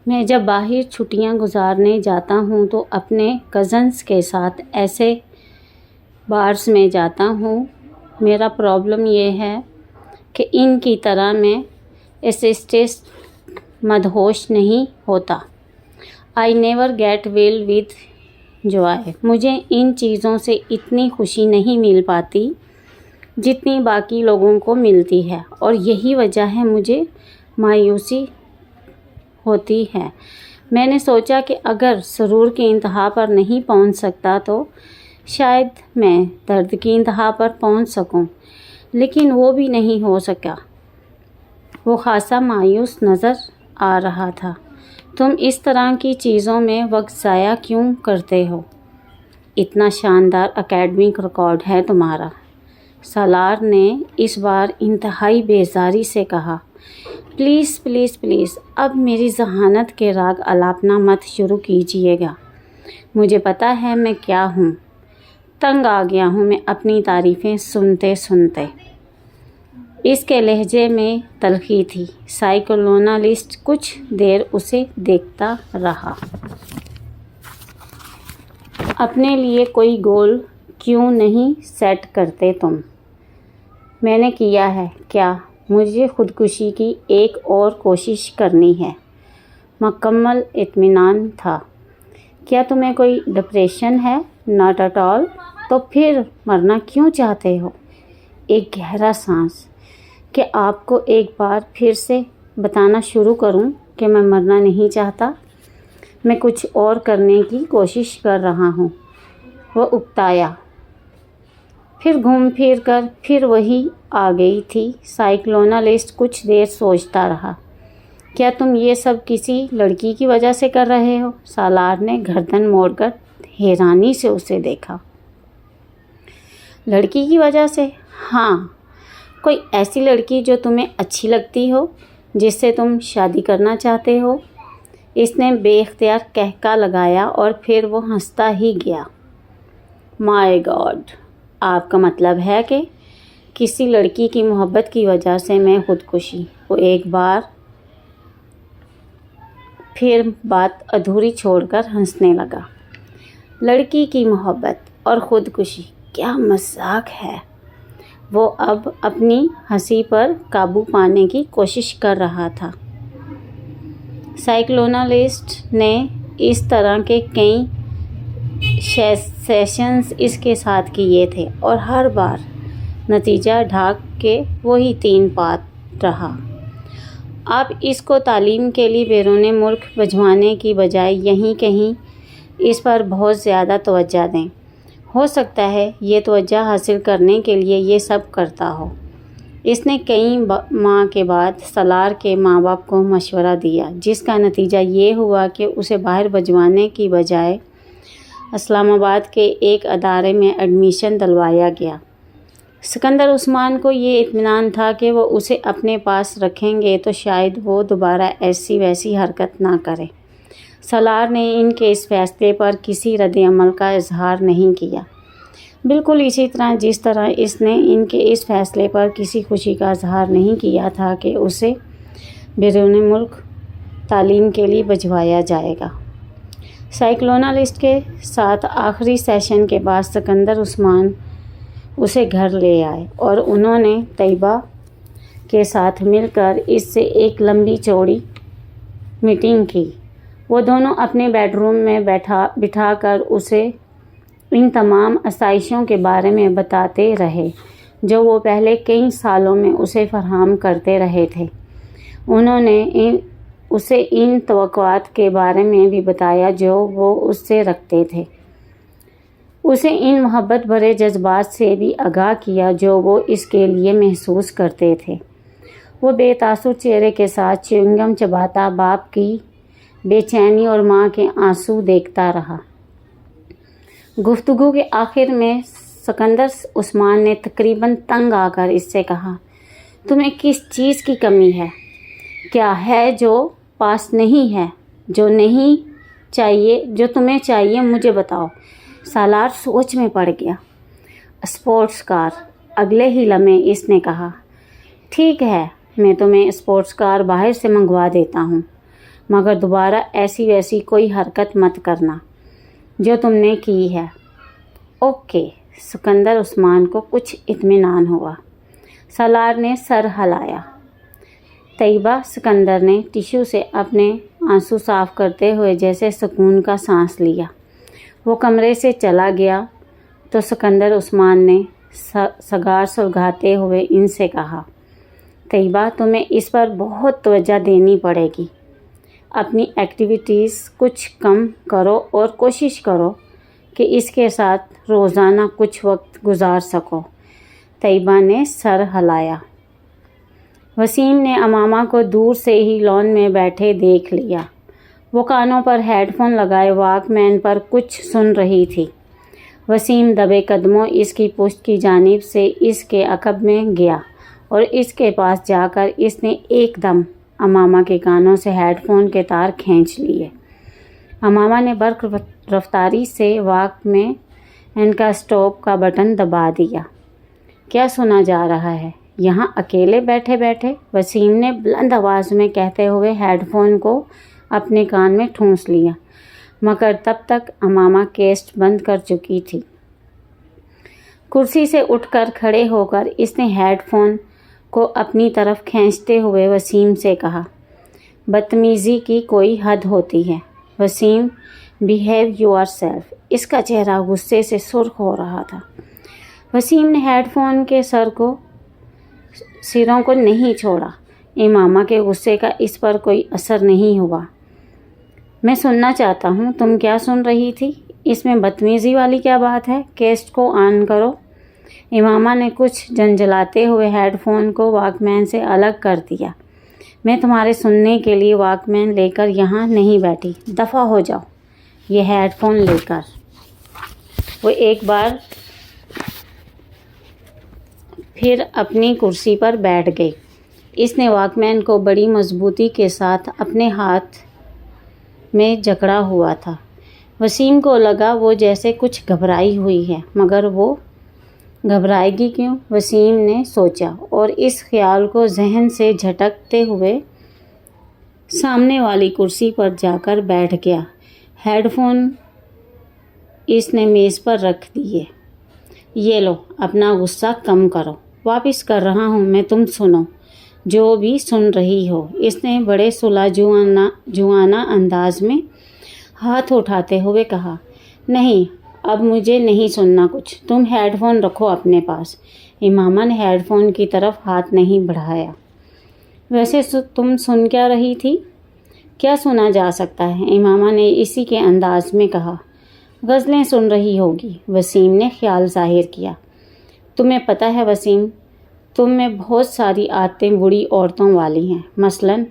میں جب باہر چھٹیاں گزارنے جاتا ہوں تو اپنے کزنس کے ساتھ ایسے بارز میں جاتا ہوں۔ میرا پرابلم یہ ہے کہ ان کی طرح میں اسٹریس مدہوش نہیں ہوتا۔ I never get well with joy۔ مجھے ان چیزوں سے اتنی خوشی نہیں مل پاتی جتنی باقی لوگوں کو ملتی ہے، اور یہی وجہ ہے مجھے مایوسی ہوتی ہے۔ میں نے سوچا کہ اگر سرور کی انتہا پر نہیں پہنچ سکتا تو شاید میں درد کی انتہا پر پہنچ سکوں، لیکن وہ بھی نہیں ہو سکا۔ وہ خاصا مایوس نظر آ رہا تھا۔ تم اس طرح کی چیزوں میں وقت ضائع کیوں کرتے ہو؟ اتنا شاندار اکیڈمک ریکارڈ ہے تمہارا، سالار نے اس بار انتہائی بیزاری سے کہا۔ پلیز پلیز پلیز اب میری ذہانت کے راگ الاپنا مت شروع کیجیے گا۔ مجھے پتہ ہے میں کیا ہوں، تنگ آ گیا ہوں میں اپنی تعریفیں سنتے سنتے۔ اس کے لہجے میں تلخی تھی۔ سائیکلونالسٹ کچھ دیر اسے دیکھتا رہا۔ اپنے لیے کوئی گول کیوں نہیں سیٹ کرتے تم؟ میں نے کیا ہے۔ کیا؟ مجھے خودکشی کی ایک اور کوشش کرنی ہے۔ مکمل اطمینان تھا۔ کیا تمہیں کوئی ڈپریشن ہے؟ Not at all. تو پھر مرنا کیوں چاہتے ہو؟ ایک گہرا سانس۔ کہ آپ کو ایک بار پھر سے بتانا شروع کروں کہ میں مرنا نہیں چاہتا، میں کچھ اور کرنے کی کوشش کر رہا ہوں۔ وہ اکتایا۔ پھر گھوم پھر کر پھر وہی آ گئی تھی۔ سائیکلونالسٹ کچھ دیر سوچتا رہا۔ کیا تم یہ سب کسی لڑکی کی وجہ سے کر رہے ہو؟ سالار نے گردن موڑ کر حیرانی سے اسے دیکھا۔ لڑکی کی وجہ سے؟ ہاں، کوئی ایسی لڑکی جو تمہیں اچھی لگتی ہو، جس سے تم شادی کرنا چاہتے ہو؟ اس نے بے اختیار قہقہ لگایا اور پھر وہ ہنستا ہی گیا۔ مائی گاڈ، آپ کا مطلب ہے کہ کسی لڑکی کی محبت کی وجہ سے میں خودکشی؟ وہ ایک بار پھر بات ادھوری چھوڑ کر ہنسنے لگا۔ لڑکی کی محبت اور خودکشی، کیا مذاق ہے! وہ اب اپنی ہنسی پر قابو پانے کی کوشش کر رہا تھا۔ سائیکلونالسٹ نے اس طرح کے کئی سیشنز اس کے ساتھ کیے تھے، اور ہر بار نتیجہ ڈھاک کے وہی 3 بات رہا۔ آپ اس کو تعلیم کے لیے بیرون ملک بھجوانے کی بجائے یہیں کہیں اس پر بہت زیادہ توجہ دیں۔ ہو سکتا ہے یہ توجہ حاصل کرنے کے لیے یہ سب کرتا ہو۔ اس نے کئی ماہ کے بعد سالار کے ماں باپ کو مشورہ دیا، جس کا نتیجہ یہ ہوا کہ اسے باہر بھجوانے کی بجائے اسلام آباد کے ایک ادارے میں ایڈمیشن دلوایا گیا۔ سکندر عثمان کو یہ اطمینان تھا کہ وہ اسے اپنے پاس رکھیں گے تو شاید وہ دوبارہ ایسی ویسی حرکت نہ کرے۔ سالار نے ان کے اس فیصلے پر کسی رد عمل کا اظہار نہیں کیا، بالکل اسی طرح جس طرح اس نے ان کے اس فیصلے پر کسی خوشی کا اظہار نہیں کیا تھا کہ اسے بیرون ملک تعلیم کے لیے بھجوایا جائے گا۔ سائیکلونالسٹ کے ساتھ آخری سیشن کے بعد سکندر عثمان اسے گھر لے آئے، اور انہوں نے طیبہ کے ساتھ مل کر اس سے ایک لمبی چوڑی میٹنگ کی۔ وہ دونوں اپنے بیڈ روم میں بٹھا کر اسے ان تمام آسائشوں کے بارے میں بتاتے رہے جو وہ پہلے کئی سالوں میں اسے فراہم کرتے رہے تھے۔ انہوں نے اسے ان توقعات کے بارے میں بھی بتایا جو وہ اس سے رکھتے تھے۔ اسے ان محبت بھرے جذبات سے بھی آگاہ کیا جو وہ اس کے لیے محسوس کرتے تھے۔ وہ بے تاثر چہرے کے ساتھ چیونگ گم چباتا باپ کی بے چینی اور ماں کے آنسو دیکھتا رہا۔ گفتگو کے آخر میں سکندر عثمان نے تقریباً تنگ آ کر اس سے کہا، تمہیں کس چیز کی کمی ہے؟ کیا ہے جو پاس نہیں ہے، جو تمہیں چاہیے مجھے بتاؤ۔ سالار سوچ میں پڑ گیا۔ Sports car. اگلے ہی لمحے اس نے کہا، ٹھیک ہے، میں تمہیں اسپورٹس کار باہر سے منگوا دیتا ہوں۔ مگر دوبارہ ایسی ویسی کوئی حرکت مت کرنا جو تم نے کی ہے۔ اوکے۔ سکندر عثمان کو کچھ اطمینان ہوا۔ سالار نے سر ہلایا۔ طیبہ سکندر نے ٹیشو سے اپنے آنسو صاف کرتے ہوئے جیسے سکون کا سانس لیا۔ وہ کمرے سے چلا گیا تو سکندر عثمان نے سگار سلگاتے ہوئے ان سے کہا، طیبہ تمہیں اس پر بہت توجہ دینی پڑے گی۔ اپنی ایکٹیویٹیز کچھ کم کرو اور کوشش کرو کہ اس کے ساتھ روزانہ کچھ وقت گزار سکو۔ طیبہ نے سر ہلایا۔ وسیم نے امامہ کو دور سے ہی لان میں بیٹھے دیکھ لیا۔ وہ کانوں پر ہیڈ فون لگائے واک مین پر کچھ سن رہی تھی۔ وسیم دبے قدموں اس کی پشت کی جانب سے اس کے عقب میں گیا اور اس کے پاس جا کر اس نے ایک دم امامہ کے کانوں سے ہیڈ فون کے تار کھینچ لیے۔ امامہ نے برق رفتاری سے واک میں ان کا اسٹاپ کا بٹن دبا دیا۔ کیا سنا جا رہا ہے یہاں اکیلے بیٹھے بیٹھے؟ وسیم نے بلند آواز میں کہتے ہوئے ہیڈ فون کو اپنے کان میں ٹھونس لیا، مگر تب تک امامہ کیسٹ بند کر چکی تھی۔ کرسی سے اٹھ کر کھڑے ہو کر اس نے ہیڈ فون کو اپنی طرف کھینچتے ہوئے وسیم سے کہا، بدتمیزی کی کوئی حد ہوتی ہے وسیم، بیہیو یور سیلف۔ اس کا چہرہ غصے سے سرخ ہو رہا تھا۔ وسیم نے ہیڈ فون کے سروں کو نہیں چھوڑا۔ امامہ کے غصے کا اس پر کوئی اثر نہیں ہوا۔ میں سننا چاہتا ہوں تم کیا سن رہی تھی؟ اس میں بدتمیزی والی کیا بات ہے؟ کیسٹ کو آن کرو۔ امامہ نے کچھ جھنجھلاتے ہوئے ہیڈ فون کو واک مین سے الگ کر دیا۔ میں تمہارے سننے کے لیے واک مین لے کر یہاں نہیں بیٹھی، دفع ہو جاؤ یہ ہیڈ فون لے کر۔ وہ ایک بار پھر اپنی کرسی پر بیٹھ گئی۔ اس نے واک مین کو بڑی مضبوطی کے ساتھ اپنے ہاتھ میں جکڑا ہوا تھا۔ وسیم کو لگا وہ جیسے کچھ گھبرائی ہوئی ہے، مگر وہ گھبرائے گی کیوں؟ وسیم نے سوچا اور اس خیال کو ذہن سے جھٹکتے ہوئے سامنے والی کرسی پر جا کر بیٹھ گیا۔ ہیڈ فون اس نے میز پر رکھ دیے۔ یہ لو، اپنا غصہ کم کرو، واپس کر رہا ہوں میں، تم سنو جو بھی سن رہی ہو۔ اس نے بڑے صلح جوانہ انداز میں ہاتھ اٹھاتے ہوئے کہا، نہیں اب مجھے نہیں سننا کچھ، تم ہیڈ فون رکھو اپنے پاس۔ امامہ نے ہیڈ فون کی طرف ہاتھ نہیں بڑھایا۔ ویسے تم سن کیا رہی تھی؟ کیا سنا جا سکتا ہے؟ امامہ نے اسی کے انداز میں کہا، غزلیں سن رہی ہوگی۔ وسیم نے خیال ظاہر کیا، تمہیں پتہ ہے وسیم، تم میں بہت ساری عادتیں بوڑھی عورتوں والی ہیں، مثلاً